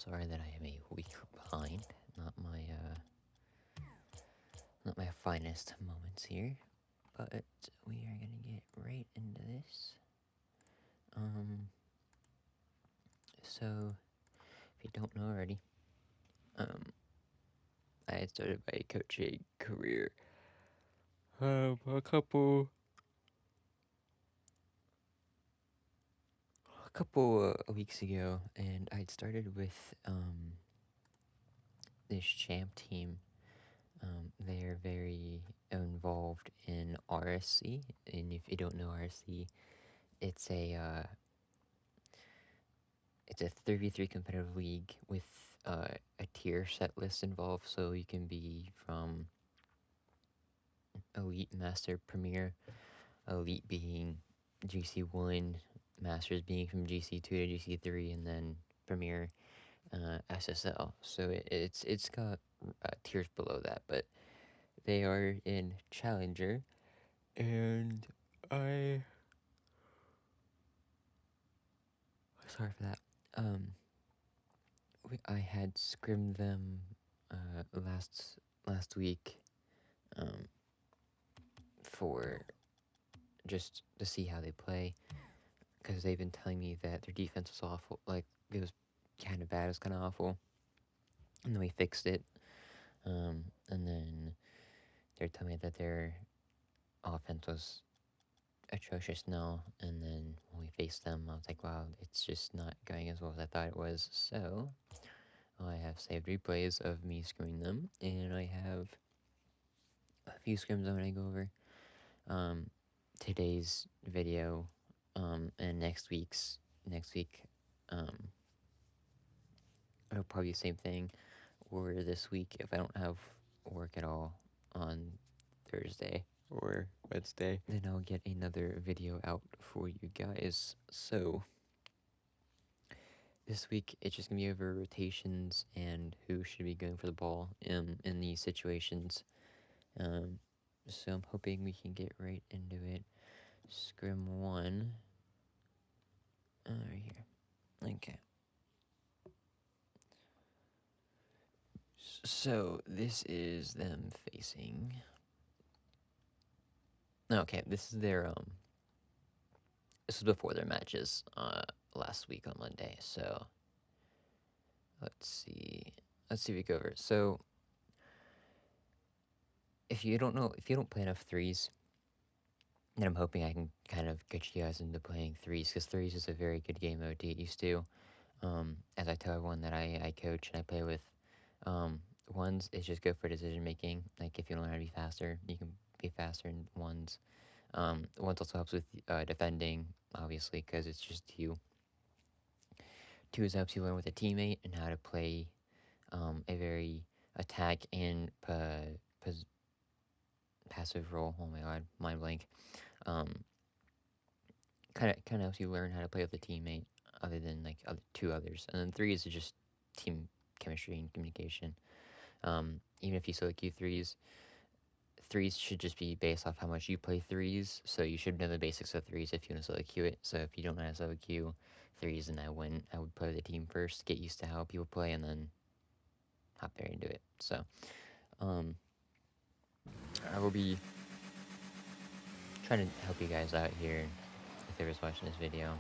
sorry that I am a week behind. Not my finest moments here, but we are gonna get right into this. Um, so if you don't know already, um, I had started my coaching career a couple weeks ago, and I'd started with this champ team. They are very involved in RSC, and if you don't know RSC, it's a 3v3 competitive league with a tier set list involved, so you can be from Elite, Master, Premier. Elite being GC1, Masters being from GC2 to GC3, and then Premier SSL. So it's got tiers below that, but they are in Challenger, and I sorry for that. I had scrimmed them last week for just to see how they play, because they've been telling me that their defense was awful. Like, it was kind of bad, it was kind of awful, and then we fixed it. And then they're telling me that their offense was atrocious now, and then when we faced them, I was like, wow, it's just not going as well as I thought it was. So I have saved replays of me screwing them, and I have a few scrims I'm gonna go over. Today's video, and next week, it'll probably be the same thing, or this week if I don't have work at all on Thursday or Wednesday, then I'll get another video out for you guys. So this week it's just gonna be over rotations and who should be going for the ball in these situations. So I'm hoping we can get right into it. Scrim 1. Right here. Okay. So this is them facing. Okay, this is their this is before their matches last week on Monday. So let's see if we go over it. So if you don't play enough threes, then I'm hoping I can kind of get you guys into playing threes, because threes is a very good game mode to get used to. As I tell everyone that I coach and I play with, ones is just go for decision making. Like, if you don't learn how to be faster, you can be faster in ones. Ones also helps with defending, obviously, because it's just you. Twos helps you learn with a teammate and how to play a very attack and passive role. Oh my god, mind blank. Kind of helps you learn how to play with a teammate, other than like two others. And then three is just team chemistry and communication. Even if you solo queue threes should just be based off how much you play threes. So you should know the basics of threes if you want to solo queue it. So if you don't know how to solo queue threes, then I would play with the team first, get used to how people play, and then hop there and do it. So I will be trying to help you guys out here if they're just watching this video.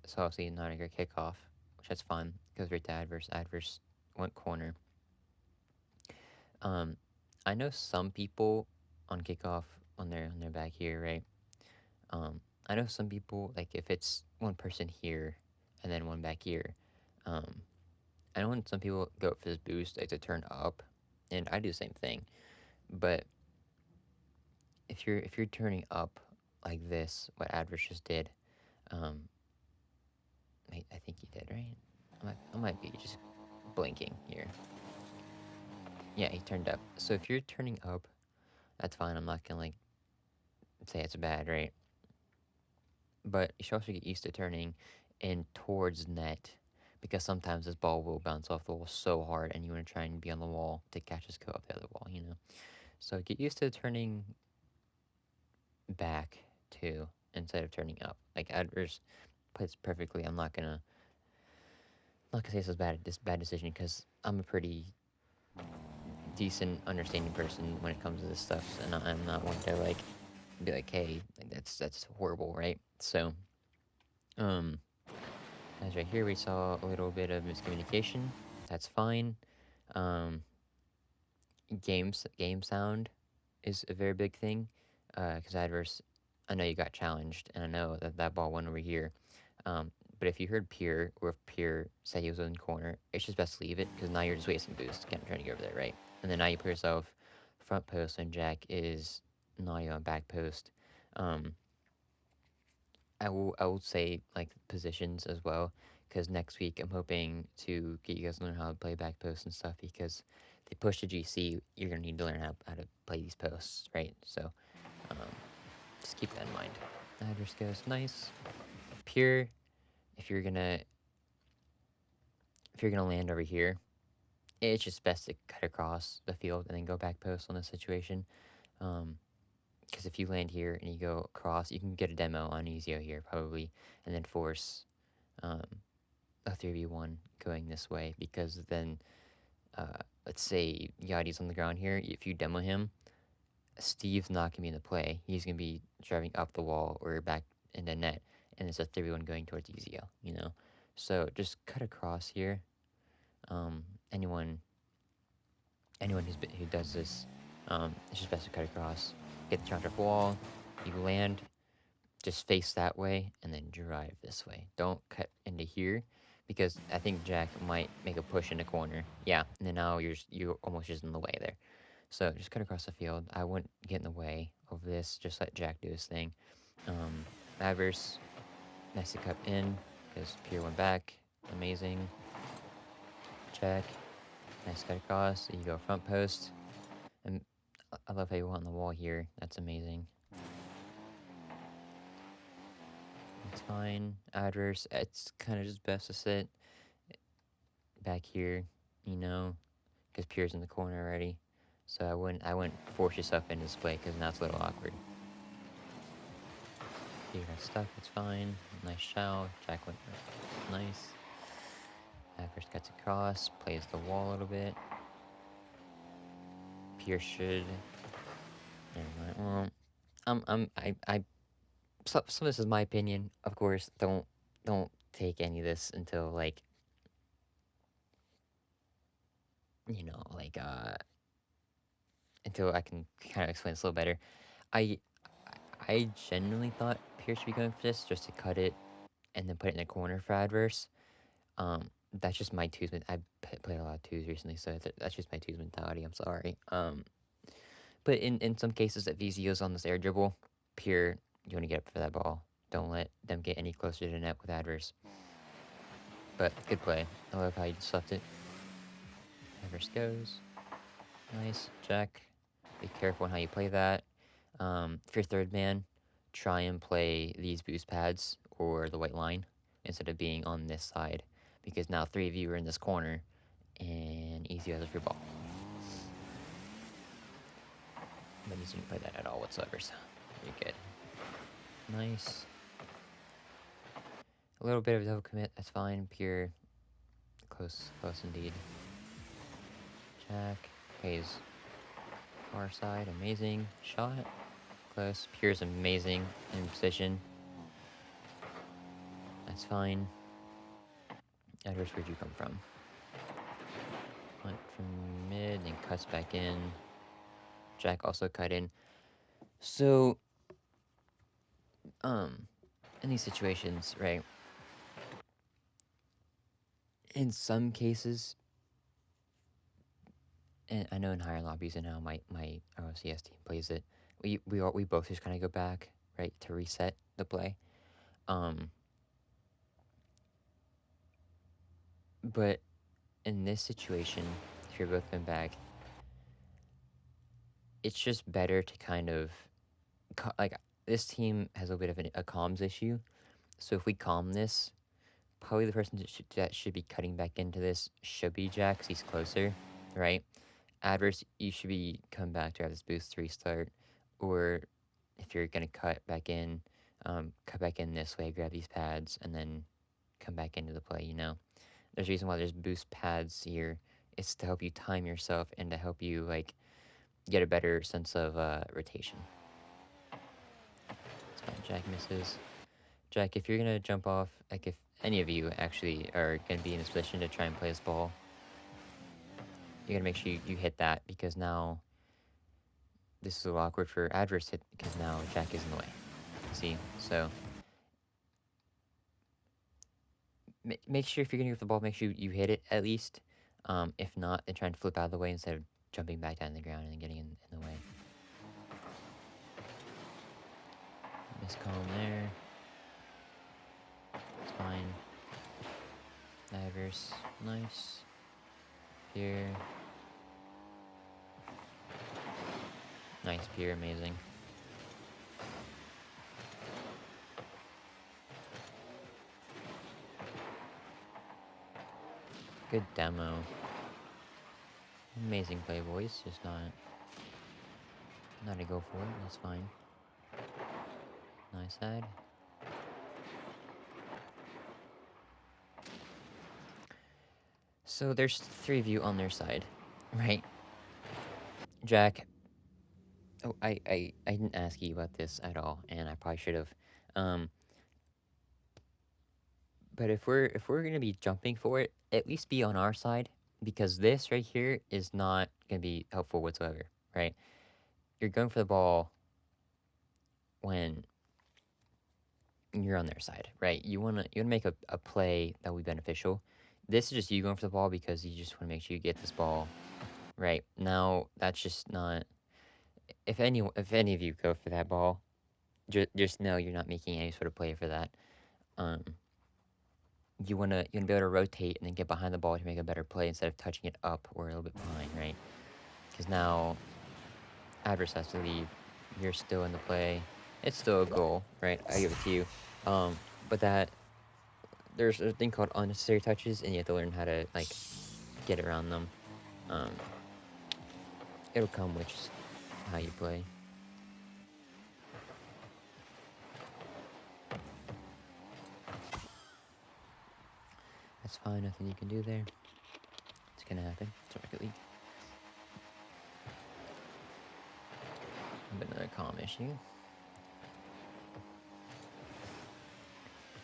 So obviously not a great kickoff, which that's fine. Goes right to adverse. Adverse went corner. I know some people on kickoff on their back here, right? I know some people, like, if it's one person here and then one back here, I know when some people go for this boost, like, to turn up, and I do the same thing. But if you're turning up like this, what Adverse just did, I think he did, right? I might be just blinking here. Yeah, he turned up. So if you're turning up, that's fine. I'm not gonna, like, say it's bad, right? But you should also get used to turning in towards net, because sometimes this ball will bounce off the wall so hard, and you want to try and be on the wall to catch this go up the other wall. So get used to turning back too, instead of turning up. Like, Adverse plays perfectly. I'm not gonna not gonna say this bad decision because I'm a pretty decent, understanding person when it comes to this stuff, and I'm not one to like be like, hey, like, that's horrible, right? So, um, as right here we saw a little bit of miscommunication. That's fine. Um, game sound is a very big thing, because adverse. I know you got challenged, and I know that that ball went over here. But if you heard Pier, or if Pier said he was in the corner, it's just best to leave it because now you're just wasting boost, trying to get over there, right? And then now you put yourself front post, and Jack is now you on back post. Um, I will say like positions as well, because next week I'm hoping to get you guys to learn how to play back posts and stuff, because if they push to GC, you're gonna need to learn how to play these posts, right? So um, just keep that in mind. Address goes nice. Pure, if you're gonna if you're gonna land over here, it's just best to cut across the field and then go back post on this situation. Because if you land here and you go across, you can get a demo on Ezio here probably, and then force um, a 3v1 going this way, because then let's say Yachty's on the ground here. If you demo him, Steve's not gonna be in the play. He's gonna be driving up the wall or back in the net, and it's a 3v1 going towards Ezio. So just cut across here. Um, anyone who does this, it's just best to cut across. Get the charge off wall. You land, just face that way, and then drive this way. Don't cut into here, because I think Jack might make a push in the corner. Yeah, and then now you're almost just in the way there. So just cut across the field. I wouldn't get in the way of this. Just let Jack do his thing. Um, Adverse, nice to cut in, because Pierre went back. Amazing. Check. Nice cut across. So you go front post. And I love how you want on the wall here. That's amazing. It's fine. Adverse, it's kind of just best to sit back here, because Pierre's in the corner already. So I wouldn't force yourself into this play, because now it's a little awkward. Pierre got stuck, it's fine. Nice shell. Jack went nice. Adverse cuts across, plays the wall a little bit. Pierre should. Never mind. Well, some of this is my opinion. Of course, don't take any of this until like like until I can kind of explain this a little better. I I genuinely thought Pierce should be going for this just to cut it and then put it in the corner for adverse. That's just my twos. I played a lot of twos recently, so that's just my twos mentality. I'm sorry. But in some cases, if Vizio's on this air dribble, Pierre, you want to get up for that ball. Don't let them get any closer to the net with adverse. But good play. I love how you just left it. Adverse goes. Nice. Check. Be careful on how you play that. If you're third man, try and play these boost pads or the white line instead of being on this side, because now three of you are in this corner and easy as a free ball. But you didn't play that at all whatsoever, so you're good. Nice. A little bit of double commit, that's fine. Pure, close indeed. Jack plays far side, amazing shot. Close. Pure's amazing in position. That's fine. Edwards, where'd you come from? Went from mid and cuts back in. Jack also cut in. So, in these situations, right? In some cases, and I know in higher lobbies and how my ROCS team plays it, we both just kind of go back, right, to reset the play. But in this situation, if you're both going back, it's just better to kind of like, this team has a bit of a comms issue. So if we calm this, probably the person that should be cutting back into this should be Jack, 'cause he's closer, right? Adverse, you should be coming back to have this boost to restart, or if you're gonna cut back in this way, grab these pads, and then come back into the play. there's a reason why there's boost pads here. It's to help you time yourself and to help you like get a better sense of rotation. It's fine. Jack misses. Jack, if you're gonna jump off, like if any of you actually are gonna be in this position to try and play this ball, you gotta make sure you hit that, because now this is a little awkward for adverse hit because now Jack is in the way. See, so make sure if you're gonna get the ball, make sure you hit it at least. If not, then try and flip out of the way instead of jumping back down to the ground and getting in the way. Miscall there. It's fine. Adverse, nice. Here. Nice pier, amazing. Good demo. Amazing play, boys. Just not to go for it. That's fine. Nice side. So there's 3 of you on their side, right? Jack. Oh, I didn't ask you about this at all, and I probably should have. But if we're gonna be jumping for it, at least be on our side, because this right here is not gonna be helpful whatsoever, right? You're going for the ball when you're on their side, right? You wanna make a play that will be beneficial. This is just you going for the ball because you just wanna make sure you get this ball right. Now that's just not. If any of you go for that ball, just know you're not making any sort of play for that. Um, you wanna be able to rotate and then get behind the ball to make a better play instead of touching it up or a little bit behind, right? Because now adverse has to leave. You're still in the play. It's still a goal, right? I give it to you. But there's a thing called unnecessary touches, and you have to learn how to like get around them. Um, it'll come, which is how you play. That's fine. Nothing you can do there. It's gonna happen. It's Rocket League. But another calm issue.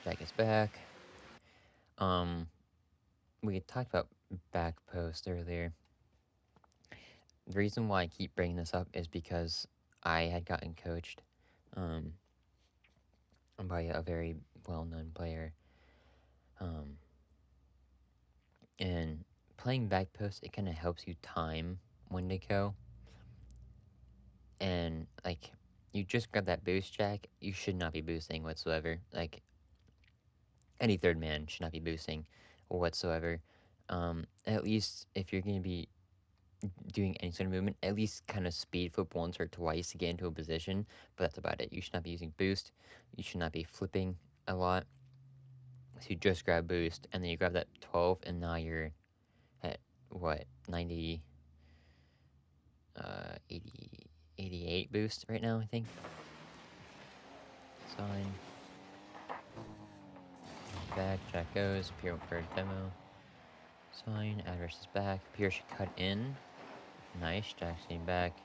Jack is back. We talked about back post earlier. The reason why I keep bringing this up is because I had gotten coached by a very well-known player. And playing back post, it kind of helps you time when to go. And, like, you just grab that boost, Jack, you should not be boosting whatsoever. Like, any third man should not be boosting whatsoever. At least if you're going to be doing any sort of movement, at least kind of speed flip once or twice to get into a position, but that's about it. You should not be using boost. You should not be flipping a lot. So you just grab boost, and then you grab that 12, and now you're at, what, 90, 80, 88 boost right now, I think. Sign. Back, Jack goes, Pier went for a demo. Sign, adverse is back. Pier should cut in. Nice, Jack's getting back.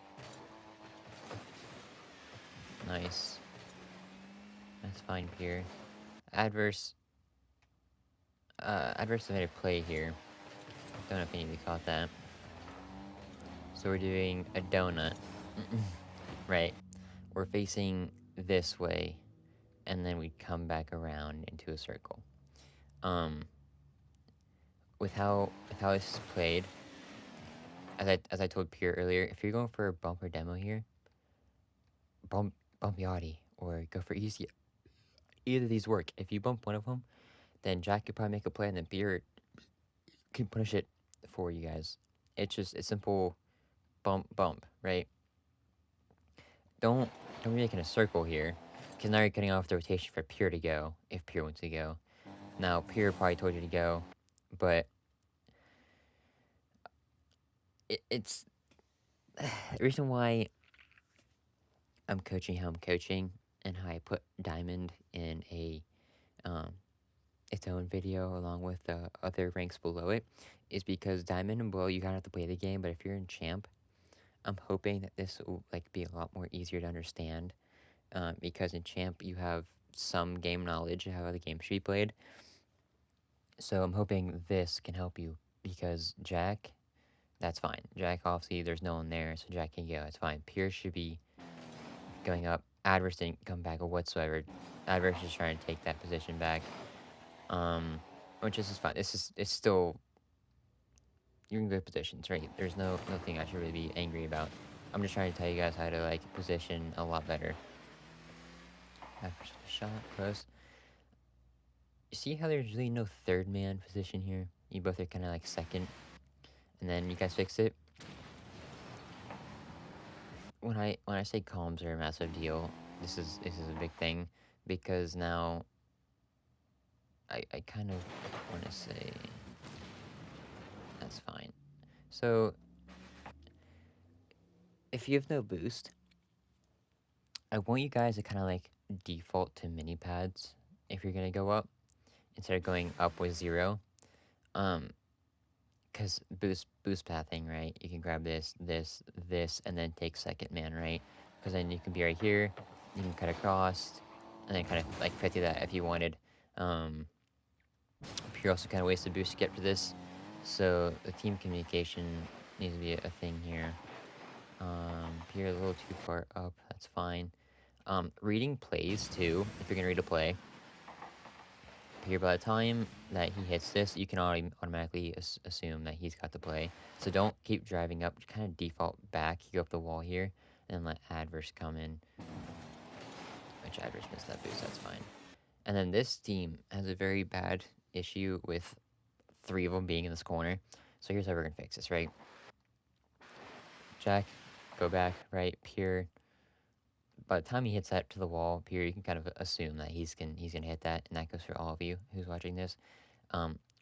Nice. That's fine, Pier. Adverse made a play here. Don't know if any of you caught that. So we're doing a donut. Right. We're facing this way, and then we come back around into a circle. With how this is played, as I told Pierre earlier, if you're going for a bumper demo here, bump Yachty or go for easy. Either of these work. If you bump one of them, then Jack could probably make a play, and then Pierre can punish it for you guys. It's just a simple bump, right? Don't be making a circle here, because now you're cutting off the rotation for Pierre to go, if Pierre wants to go. Now, Pierre probably told you to go, but it's the reason why I'm coaching how I'm coaching and how I put Diamond in a its own video along with the other ranks below it is because Diamond and below you kind of have to play the game, but if you're in Champ, I'm hoping that this will like be a lot more easier to understand because in Champ you have some game knowledge of how the game should be played. So I'm hoping this can help you because Jack, that's fine. Jack, obviously, there's no one there, so Jack can go. It's fine. Pierce should be going up. Adverse didn't come back or whatsoever. Adverse is trying to take that position back, um, which is fine. It's still you're in good positions, right? There's nothing I should really be angry about. I'm just trying to tell you guys how to like position a lot better. Adverse shot close. You see how there's really no third man position here? You both are kind of like second, and then you guys fix it. When I say comms are a massive deal, this is a big thing because now I kind of want to say that's fine. So if you have no boost, I want you guys to kind of like default to mini pads if you're gonna go up instead of going up with 0. Um, because boost pathing, right? You can grab this, and then take second man, right? Because then you can be right here, you can cut across, and then kind of like 50 that if you wanted. Um, You're also kind of wasted boost to get to this, so the team communication needs to be a thing here. You're a little too far up, that's fine. Reading plays too, if you're gonna read a play. Here, by the time that he hits this, you can already automatically assume that he's got the play. So don't keep driving up, kind of default back, you go up the wall here, and let Adverse come in. Which Adverse missed that boost, that's fine. And then this team has a very bad issue with 3 of them being in this corner. So here's how we're gonna fix this, right? Jack, go back, right? Pure. By the time he hits that to the wall, Pure, you can kind of assume that he's gonna hit that, and that goes for all of you who's watching this.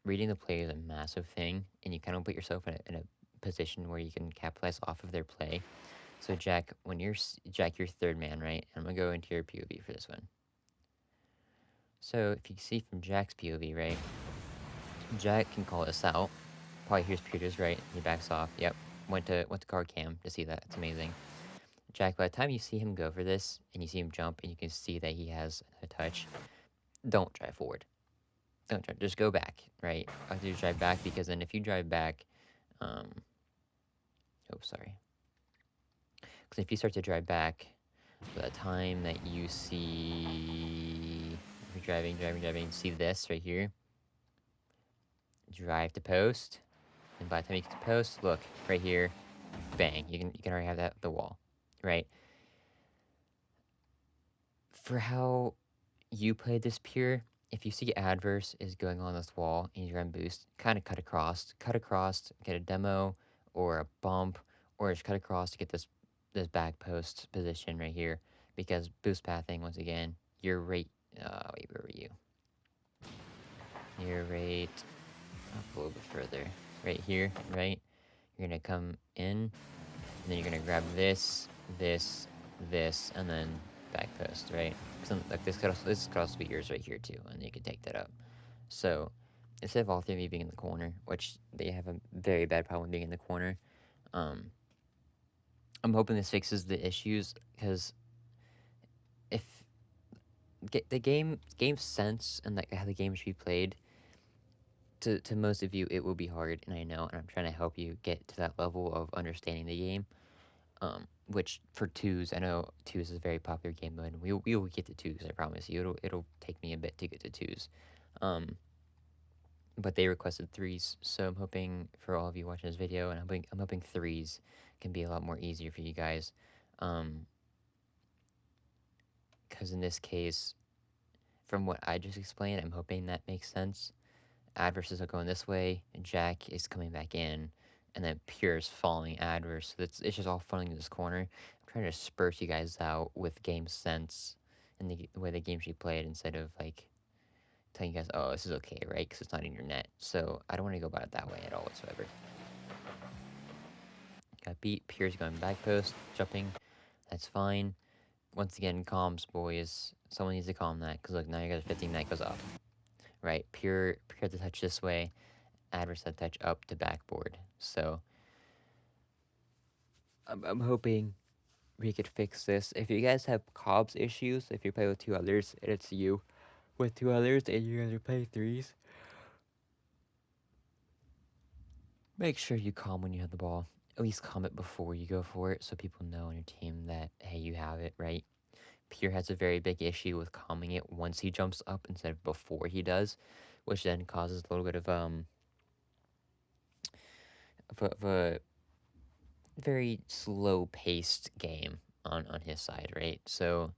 Reading the play is a massive thing, and you kind of put yourself in a position where you can capitalize off of their play. So Jack, Jack, you're third man, right? I'm gonna go into your POV for this one. So if you see from Jack's POV, right? Jack can call us out. Probably hears Peter's right. He backs off. Yep. Went to card cam to see that. It's amazing. Jack, by the time you see him go for this and you see him jump and you can see that he has a touch, don't drive forward. Don't drive. Just go back. Right. I have to drive back because then if you drive back, oh sorry. Because if you start to drive back, by the time that you see if you're driving, see this right here. Drive to post. And by the time you get to post, look, right here, bang, you can already have that the wall, right? For how you play this Pure, if you see Adverse is going on this wall and you're on boost, kind of cut across, get a demo or a bump, or just cut across to get this back post position right here, because boost pathing once again, you're right. Wait, where were you? You're right up a little bit further, right here, right? You're gonna come in. And then you're gonna grab this, and then back post, right? Like this could also be yours right here too, and you can take that up. So instead of all 3 of you being in the corner, which they have a very bad problem being in the corner, um, I'm hoping this fixes the issues because if the game sense and like how the game should be played. To most of you, it will be hard, and I know, and I'm trying to help you get to that level of understanding the game. Which for twos, I know twos is a very popular game mode. And we will get to twos, I promise you. It'll take me a bit to get to twos, but they requested threes, so I'm hoping for all of you watching this video, and I'm hoping threes can be a lot more easier for you guys, because in this case, from what I just explained, I'm hoping that makes sense. Adverse are going this way, and Jack is coming back in, and then Pure is following Adverse. So it's just all funneling to this corner. I'm trying to disperse you guys out with game sense and the way the game should be played instead of like telling you guys, oh, this is okay, right? Because it's not in your net. So I don't want to go about it that way at all whatsoever. Got beat. Pure's going back post, jumping. That's fine. Once again, comms, boys. Someone needs to calm that, because look, now you guys are 15, that goes off. right? Pure has to touch this way, Adverse has to touch up to backboard. So I'm hoping we could fix this. If you guys have Cobb's issues, if you play with two others, it's you with two others and you guys are playing threes, make sure you calm when you have the ball. At least calm it before you go for it so people know on your team that, hey, you have it, right? Pierre has a very big issue with calming it once he jumps up instead of before he does, which then causes a little bit of a very slow-paced game on his side, right? So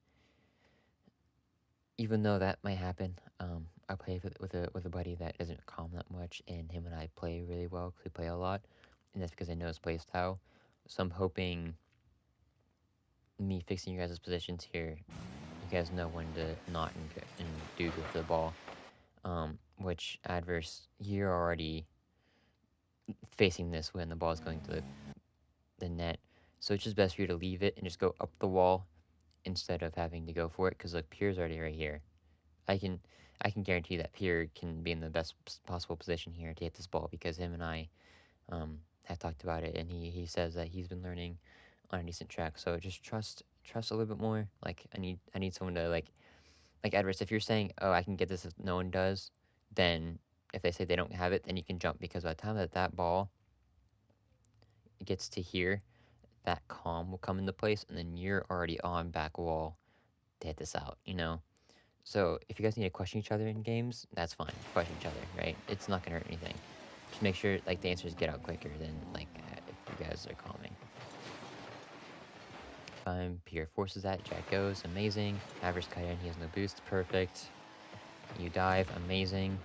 even though that might happen, I play with a buddy that doesn't calm that much, and him and I play really well because we play a lot, and that's because I know his play style. So I'm hoping me fixing you guys' positions here, you guys know when to not and do go for the ball. Which Adverse, you're already facing this when the ball is going to the net, so it's just best for you to leave it and just go up the wall instead of having to go for it. Because look, Pierre's already right here. I can I can guarantee that Pierre can be in the best possible position here to hit this ball because him and I have talked about it, and he says that he's been learning on a decent track. So just trust a little bit more. Like I need someone to like Edwards. If you're saying, oh, I can get this if no one does, then if they say they don't have it, then you can jump because by the time that ball gets to here, that calm will come into place, and then you're already on back wall to hit this out. You know. So if you guys need to question each other in games, that's fine. Question each other, right? It's not gonna hurt anything. Just make sure like the answers get out quicker than like if you guys are calming. Fine. Pierre forces that. Jack goes. Amazing. Average cut in. He has no boost. Perfect. You dive. Amazing.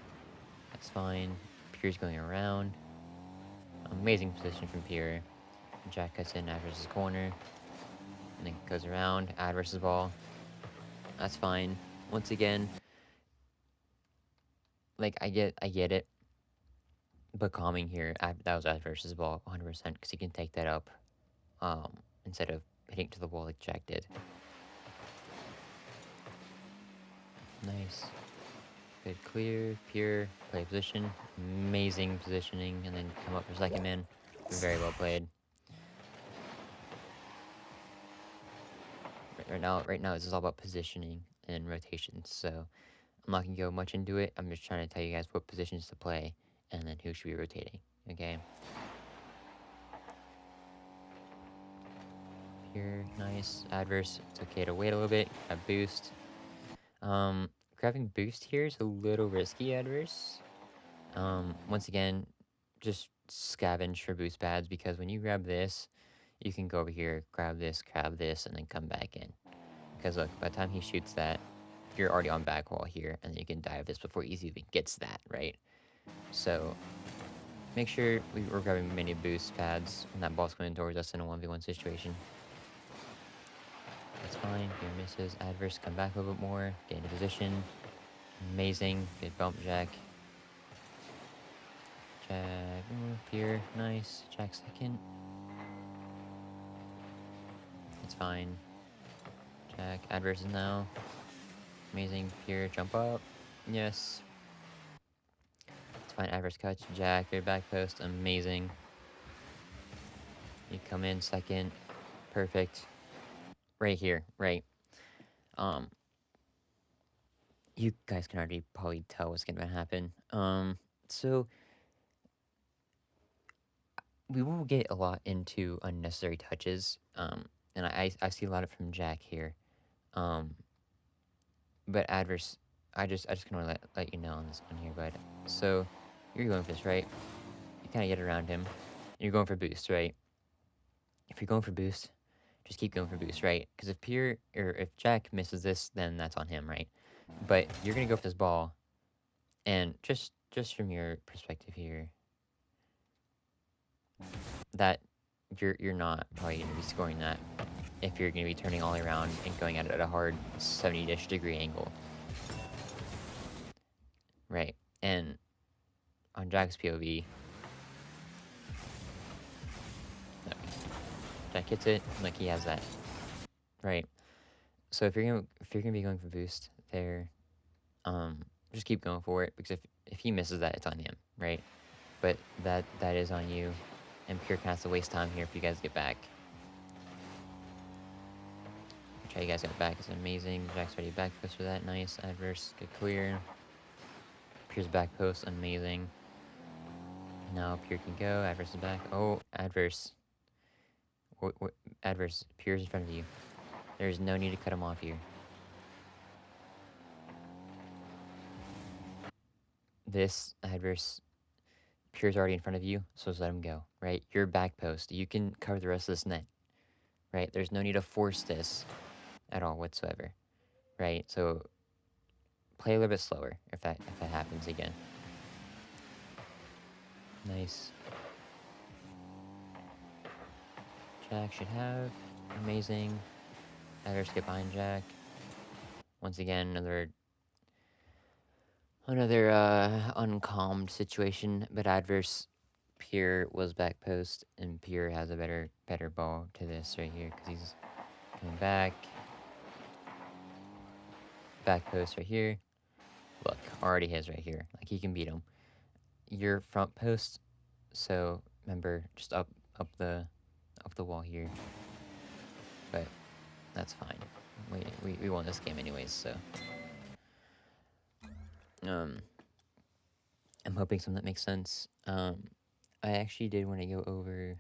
That's fine. Pierre's going around. Amazing position from Pierre. Jack cuts in Adverse's corner. And then goes around. Adverse's ball. That's fine. Once again, like I get it. But calming here, that was Adverse's ball 100% because he can take that up instead of hitting to the wall like Jack did. Nice. Good clear, pure, play position, amazing positioning, and then come up for second man. Very well played. Right now, this is all about positioning and rotations. So I'm not gonna go much into it. I'm just trying to tell you guys what positions to play, and then who should be rotating. Okay. Pure, nice. Adverse, it's okay to wait a little bit. Have boost. Grabbing boost here is a little risky, Adverse. Once again, just scavenge for boost pads because when you grab this, you can go over here, grab this, and then come back in. Because look, by the time he shoots that, you're already on back wall here, and then you can dive this before he even gets that, right? So make sure we're grabbing many boost pads when that ball's coming towards us in a 1v1 situation. That's fine. Here misses. Adverse, come back a little bit more. Get into position. Amazing. Good bump jack. Jack, here, nice. Jack second. It's fine. Jack, Adverse is now. Amazing. Pure, jump up. Yes. It's fine. Adverse cuts. Jack, your back post. Amazing. You come in second. Perfect. Right here. Right. You guys can already probably tell what's gonna happen. So we won't get a lot into unnecessary touches. And I see a lot of it from Jack here. But Adverse, I just kind of let you know on this one here, bud. So you're going for this, right? You kind of get around him. You're going for boost, right? If you're going for boost, just keep going for boost, right? Because if Pierre or if Jack misses this, then that's on him, right? But you're gonna go for this ball, and just from your perspective here, that you're not probably gonna be scoring that if you're gonna be turning all the way around and going at it at a hard 70-ish degree angle, right? And on Jack's POV, Jack hits it like he has that, right? So if you're gonna be going for boost there, just keep going for it, because if he misses that, it's on him, right? But that is on you, and Pure kind of has to waste time here if you guys get back. Try you guys got back is amazing. Jack's already back post for that. Nice. Adverse. Good clear. Pure's back post. Amazing. Now Pure can go. Adverse is back. Oh, Adverse. Adverse. Pure's in front of you. There's no need to cut him off here. This Adverse. Pure's already in front of you, so just let him go, right? You're back post. You can cover the rest of this net, right? There's no need to force this at all whatsoever, right? So play a little bit slower if that happens again. Nice. Jack should have. Amazing. Adverse get behind Jack. Once again, another uncalmed situation, but Adverse Pure was back post, and Pure has a better ball to this right here, because he's coming back. Back post right here. Look, already his right here. Like, he can beat him. Your front post, so remember, just up the wall here. But that's fine. We won this game anyways, so I'm hoping something that makes sense. I actually did want to go over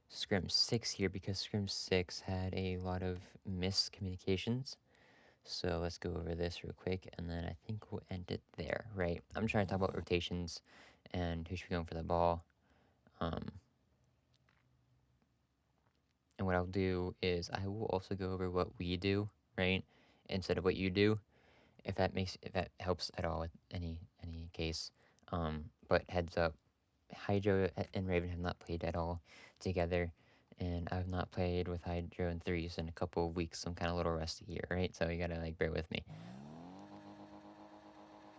Scrim 6 here, because Scrim 6 had a lot of miscommunications. So let's go over this real quick, and then I think we'll end it there, right? I'm trying to talk about rotations and who should be going for the ball. And what I'll do is I will also go over what we do, right, instead of what you do, if that helps at all with any case. But heads up, Hydro and Raven have not played at all together, and I've not played with Hydro and Threes in a couple of weeks. So I'm kind of a little rusty here, right? So you gotta like bear with me.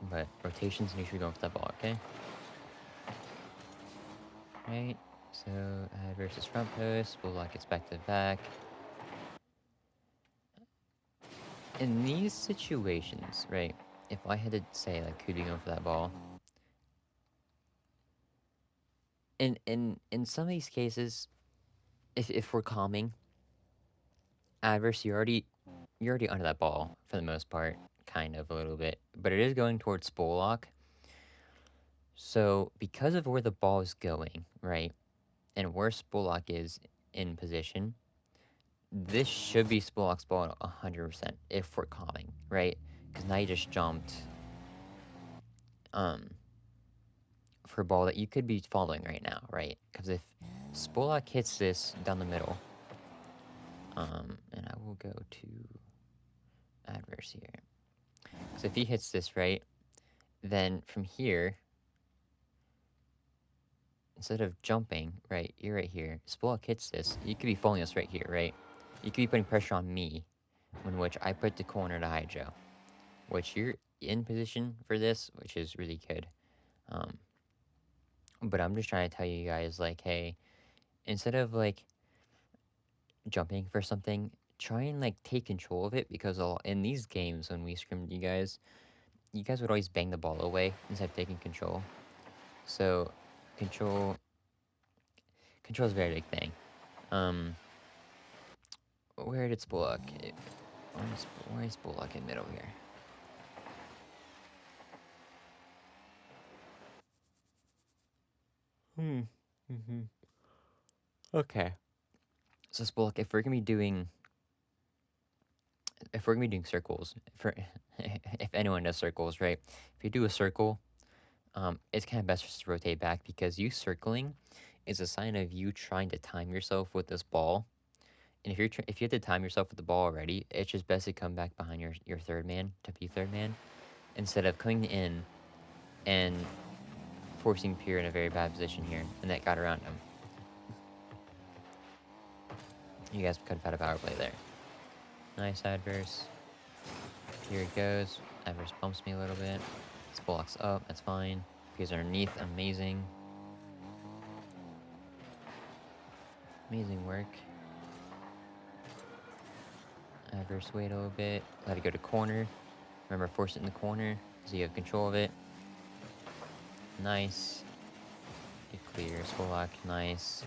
But rotations, and you should go for that ball, okay? Right. So versus front post, Bullock gets back to the back. In these situations, right, if I had to say, like, who'd be going for that ball, in some of these cases, if we're calming, Adverse, you're already under that ball for the most part, kind of a little bit, but it is going towards Spolok. So because of where the ball is going, right, and where Spolok is in position, this should be Spolok's ball 100% if we're calming, right? Because now you just jumped for a ball that you could be following right now, right? Because if Spolok hits this down the middle, and I will go to Adverse here. So if he hits this, right, then from here, instead of jumping, right, you're right here. Spolok hits this, you could be following us right here, right? You could be putting pressure on me, in which I put the corner to Hydro, which you're in position for this, which is really good. But I'm just trying to tell you guys, like, hey, instead of, like, jumping for something, try and, like, take control of it, because in these games, when we scrimmed you guys would always bang the ball away instead of taking control. So, control is a very big thing. Where did Spolok? Where is Spolok in middle here? Okay. So Spolok, if we're gonna be doing circles, if anyone does circles, right? If you do a circle, it's kind of best just to rotate back, because you circling is a sign of you trying to time yourself with this ball. And if you have to time yourself with the ball already, it's just best to come back behind your third man to be third man, instead of coming in and forcing Pierre in a very bad position here, and that got around him. You guys could have had a power play there. Nice Adverse. Here it goes. Adverse bumps me a little bit. Spolok's up, that's fine. Pierre's underneath, amazing. Amazing work. Adverse wait a little bit. Let it go to corner. Remember, force it in the corner. So you have control of it. Nice. Get clear. Spolak, nice.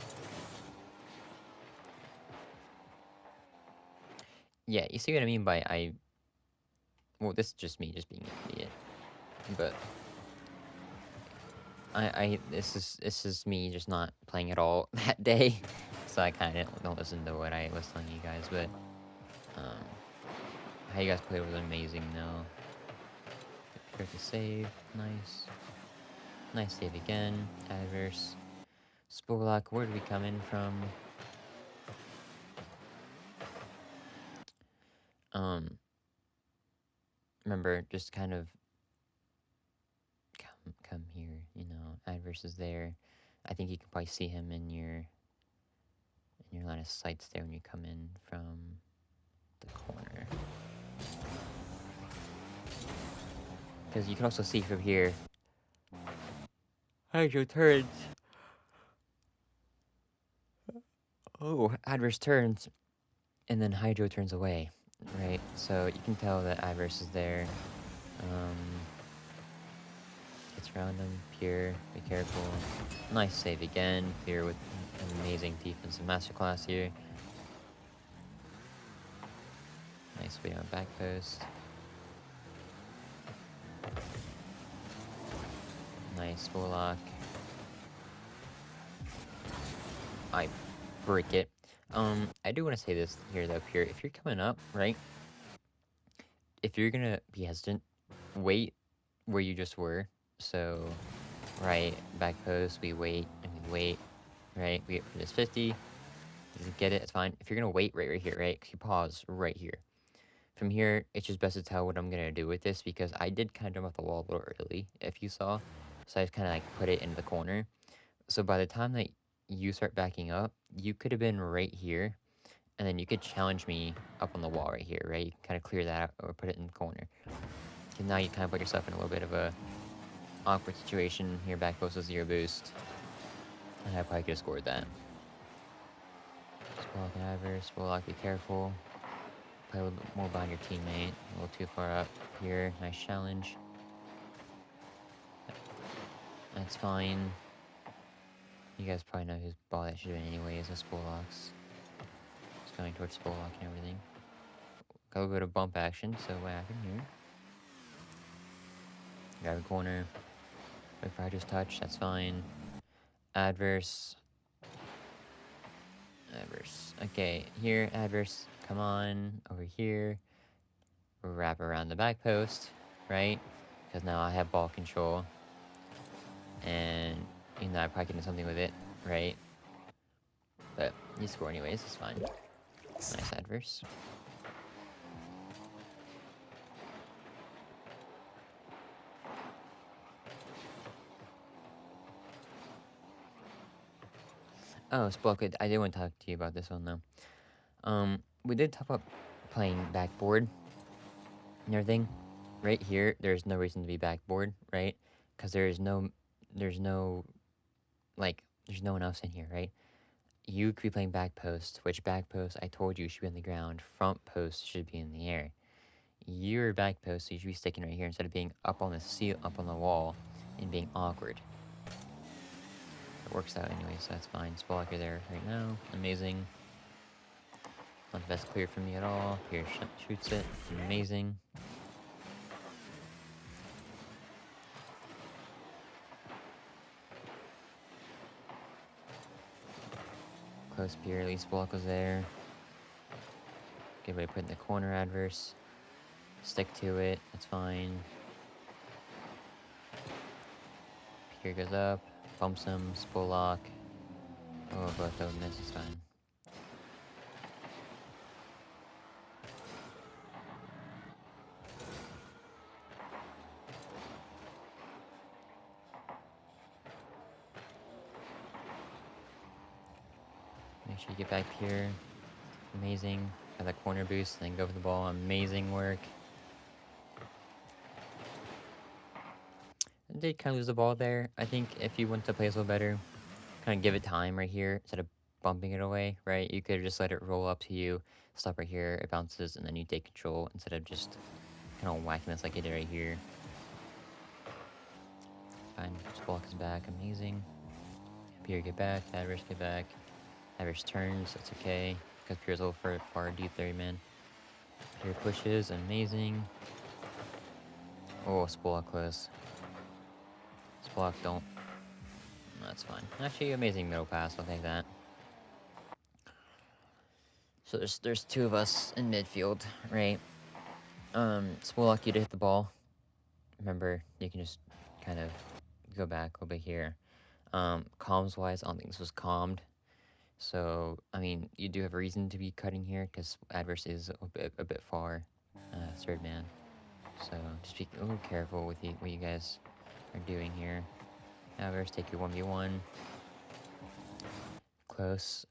Yeah, you see what I mean by well, this is just me just being an idiot. But this is me just not playing at all that day. So I kinda don't listen to what I was telling you guys, but um how you guys played was amazing though. Pure to save, nice. Nice save again. Adverse. Spolak, where did we come in from? Remember, just kind of come here, you know, Adverse is there. I think you can probably see him in your line of sights there when you come in from the corner. Because you can also see from here, Hydro turns. Oh, Adverse turns, and then Hydro turns away, right? So you can tell that Adverse is there. Gets around him, Pure, be careful. Nice save again, Pure with an amazing defensive masterclass here. Nice way on back post. Nice Warlock. I break it. I do want to say this here though, Pure. If you're coming up, right? If you're gonna be hesitant, wait where you just were. So, right, back post, we wait and we wait, right? We wait for this 50. Doesn't get it, it's fine. If you're gonna wait right here, right? You pause right here. From here, it's just best to tell what I'm gonna do with this because I did kind of jump off the wall a little early, if you saw. So I just kind of like put it into the corner. So by the time that you start backing up, you could have been right here, and then you could challenge me up on the wall right here, right? You can kind of clear that out or put it in the corner. And now you kind of put yourself in a little bit of a awkward situation. Your back post was 0 boost, and I probably could have scored that. Spolak and Adverse, Spolak, be careful. Play a little bit more behind your teammate. A little too far up here. Nice challenge. That's fine. You guys probably know whose ball that should have been anyways, with Spolak's. It's going towards Spolak and everything. Got a little bit of bump action, so what happened here? Grab a corner. Wait for Hydra's touch, that's fine. Adverse. Adverse. Okay, here, Adverse. Come on, over here. Wrap around the back post, right? Because now I have ball control. And, you know, I probably can do something with it, right? But you score anyways, it's fine. Nice Adverse. Oh, Spolak, I did want to talk to you about this one, though. We did talk about playing backboard and everything. Right here, there's no reason to be backboard, right? Because there's no, like, there's no one else in here, right? You could be playing back post, which back post, I told you, should be on the ground. Front post should be in the air. Your back post, so you should be sticking right here instead of being up on the wall, and being awkward. It works out anyway, so that's fine. Spolak, you're there right now. Amazing. Not the best clear for me at all. Here, shoots it. Amazing. Close Pier, at least Spolak was there. Good way to put in the corner Adverse. Stick to it, that's fine. Pier goes up, bumps him, Spolak. Oh, both of them miss, it's fine. Make sure you get back here. Amazing. Got that corner boost, then go for the ball. Amazing work. I did kind of lose the ball there. I think if you want to play a little better, kind of give it time right here instead of bumping it away, right? You could just let it roll up to you, stop right here, it bounces, and then you take control instead of just kind of whacking this like you did right here. fine. Spolak is back. Amazing. Pier get back. Adverse get back. Adverse turns. That's okay. Because Pier's a little far deep there, man. Pier pushes. Amazing. Oh, Spolak close. Spolak don't. That's fine. Actually, amazing middle pass. I'll take that. So there's two of us in midfield, right? Spolak, you to hit the ball. Remember, you can just kind of go back a little bit here. Comms wise, I don't think this was calmed. So, I mean, you do have a reason to be cutting here because adverse is a bit far, third man. So just be a little careful with what you guys are doing here. Adverse, take your 1v1. Close.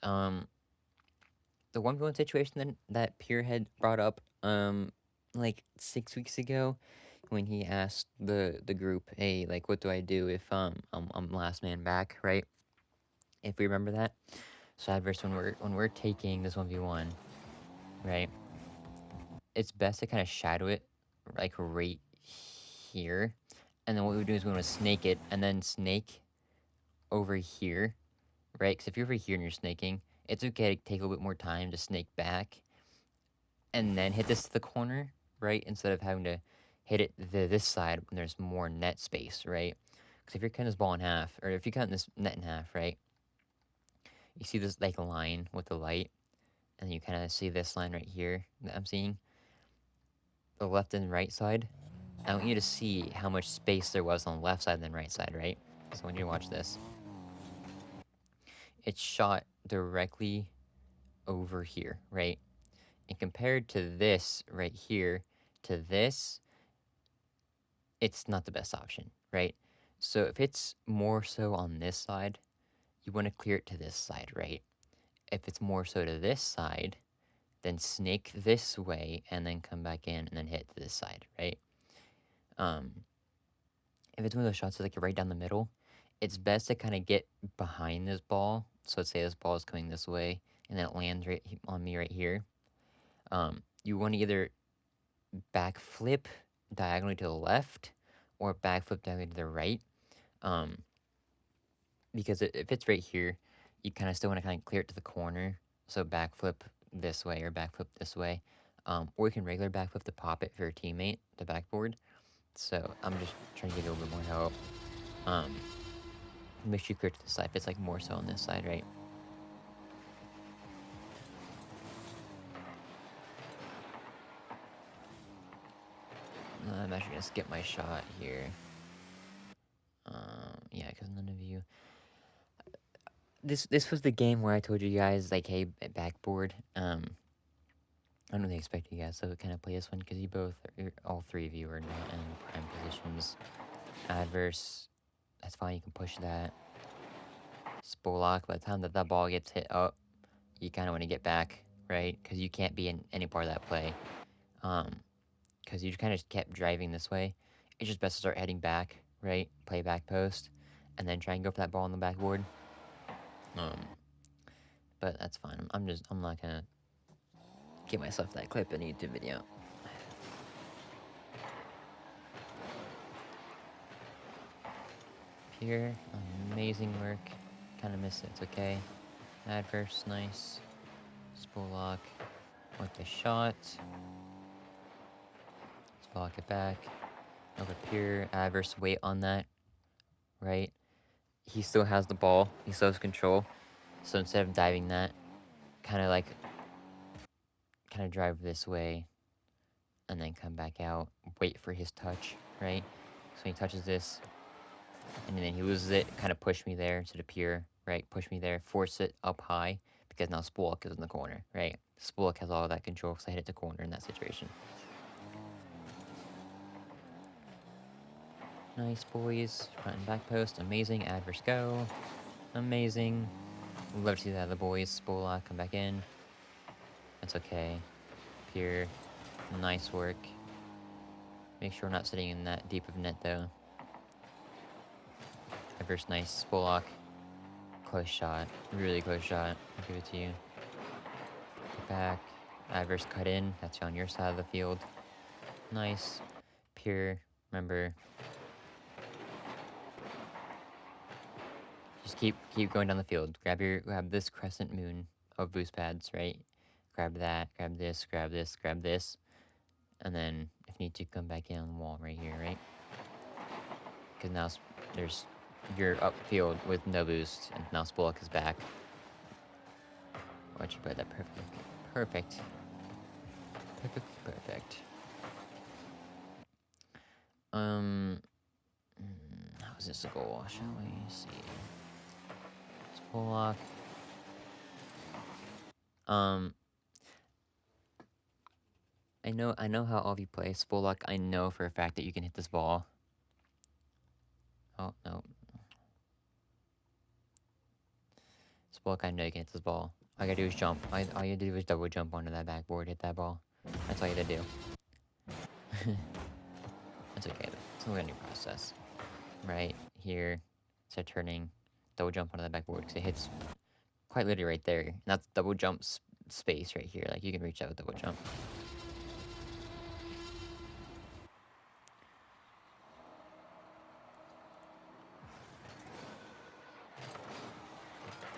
The 1v1 situation that Pierre had brought up, like 6 weeks ago, when he asked the group, hey, like, what do I do if I'm last man back, right? If we remember that. So adverse, when we're taking this 1v1, right? It's best to kind of shadow it, like right here, and then what we do is we want to snake it, and then snake over here, right? Because if you're over here and you're snaking, it's okay to take a little bit more time to snake back, and then hit this to the corner, right? Instead of having to hit it this side when there's more net space, right? Because if you're cutting this ball in half, or if you're cutting this net in half, right? You see this like line with the light, and you kind of see this line right here that I'm seeing, the left and right side. I want you to see how much space there was on the left side and then right side, right? So when you watch this, it's shot directly over here, right? And compared to this right here, to this, it's not the best option, right? So if it's more so on this side, you want to clear it to this side, right? If it's more so to this side, then snake this way and then come back in and then hit to this side, right? If it's one of those shots that's like right down the middle, it's best to kind of get behind this ball. So let's say this ball is coming this way and then it lands right on me right here. You want to either backflip diagonally to the left or backflip diagonally to the right. Because if it's right here, you kind of still want to kind of clear it to the corner. So backflip this way or backflip this way. Or you can regular backflip to pop it for your teammate, the backboard. So I'm just trying to give you a little bit more help. Make sure you clear to the side if it's like more so on this side, right? I'm actually gonna skip my shot here. Yeah, because none of you. This was the game where I told you guys like, hey, backboard. I don't really expect you guys to kind of play this one because all three of you are not in prime positions. Adverse, that's fine. You can push that. Spolak, by the time that ball gets hit up, you kind of want to get back, right? Because you can't be in any part of that play. Because you kind of just kept driving this way. It's just best to start heading back, right? Play back post, and then try and go for that ball on the backboard. But that's fine. I'm not gonna give myself that clip in a YouTube video. Here, amazing work. Kind of missed it. It's okay. Adverse, nice. Spolak with the shot. Spolak it back. Over here, adverse weight on that, right? He still has the ball. He still has control. So instead of diving that, kind of drive this way and then come back out, wait for his touch, right? So he touches this, and then he loses it, kind of push me there to the pier, right? Push me there, force it up high, because now Spolak is in the corner, right? Spolak has all of that control because I hit it to corner in that situation. Nice, boys. Front and back post, amazing. Adverse go. Amazing. Love to see that of the boys. Spolak, come back in. That's okay. Pier, nice work. Make sure we're not sitting in that deep of net, though. Adverse, nice. Spolak, close shot. Really close shot. I'll give it to you. Get back. Adverse cut in. That's on your side of the field. Nice. Pier, remember. Just keep going down the field. Grab this crescent moon of boost pads, right? Grab that, grab this, grab this, grab this. And then, if need to, come back in on the wall right here, right? Because now you're upfield with no boost, and now Spolok is back. Why'd you play that perfect? Perfect. Perfect. How's this a goal? Shall we see? Spolok. I know how all of you play. Spolok, I know for a fact that you can hit this ball. Oh, no. Spolok, I know you can hit this ball. All you gotta do is jump. All you gotta do is double jump onto that backboard, hit that ball. That's all you gotta do. That's okay, it's only a new process. Right here, start turning, double jump onto that backboard, because it hits quite literally right there. And that's double jump space right here. Like, you can reach out with double jump.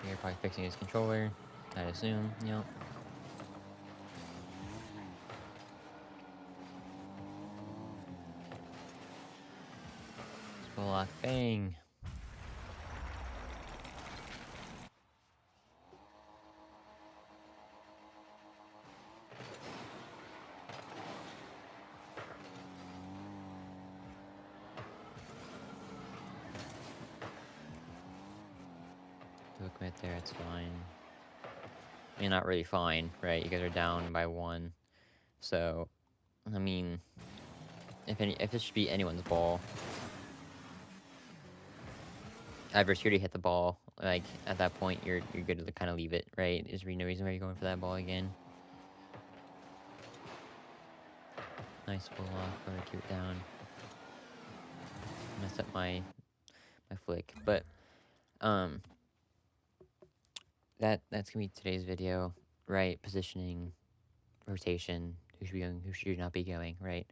You're probably fixing his controller, I assume, yep. Spolok, bang! Do a commit there, it's fine. I mean, not really fine, right? You guys are down by 1. So, I mean, if it should be anyone's ball, adversary hit the ball. Like, at that point, you're good to kind of leave it, right? Is there no reason why you're going for that ball again? Nice pull off, or keep it down. Messed up my flick, but that's gonna be today's video, right? Positioning, rotation, who should be going, who should not be going, right?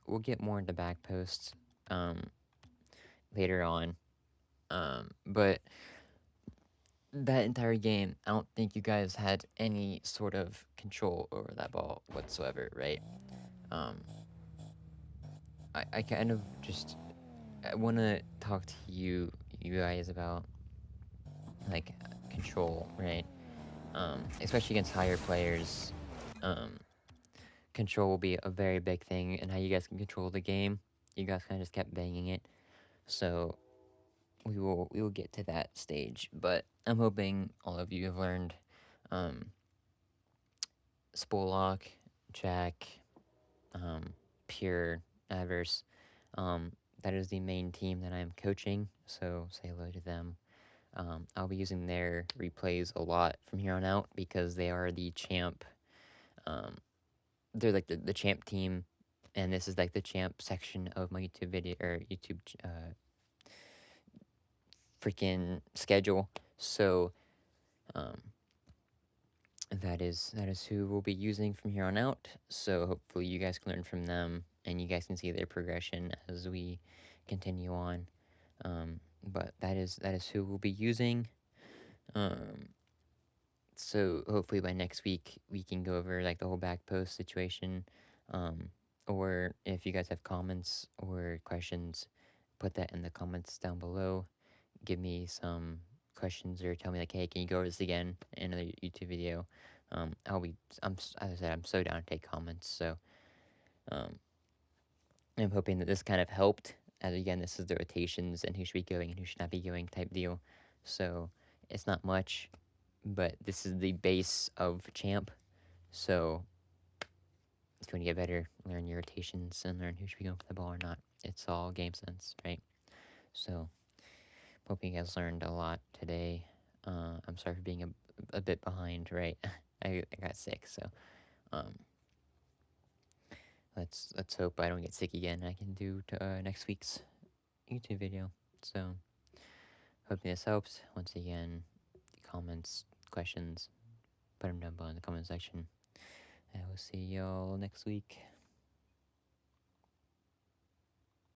We'll get more into back posts later on, but that entire game, I don't think you guys had any sort of control over that ball whatsoever, right? I kind of just I want to talk to you guys about like control, right? Especially against higher players. Control will be a very big thing, and how you guys can control the game. You guys kind of just kept banging it, so we will get to that stage. But I'm hoping all of you have learned Spolok, Jack, Pure, Adverse. That is the main team that I'm coaching, so say hello to them. I'll be using their replays a lot from here on out because they are the champ. They're like the champ team, and this is like the champ section of my YouTube video or YouTube freaking schedule. So that is who we'll be using from here on out. So hopefully you guys can learn from them, and you guys can see their progression as we continue on. But that is who we'll be using. So hopefully by next week we can go over like the whole back post situation. Or if you guys have comments or questions, put that in the comments down below. Give me some questions or tell me like, hey, can you go over this again in another YouTube video? As I said, I'm so down to take comments. So I'm hoping that this kind of helped. As again, this is the rotations and who should be going and who should not be going type deal. So it's not much, but this is the base of champ. So if you want to get better, learn your rotations and learn who should be going for the ball or not. It's all game sense, right? So hope you guys learned a lot today. I'm sorry for being a bit behind, right? I got sick, so let's hope I don't get sick again. I can do next week's YouTube video. So hoping this helps. Once again, comments, questions, put them down below in the comment section. I will see y'all next week.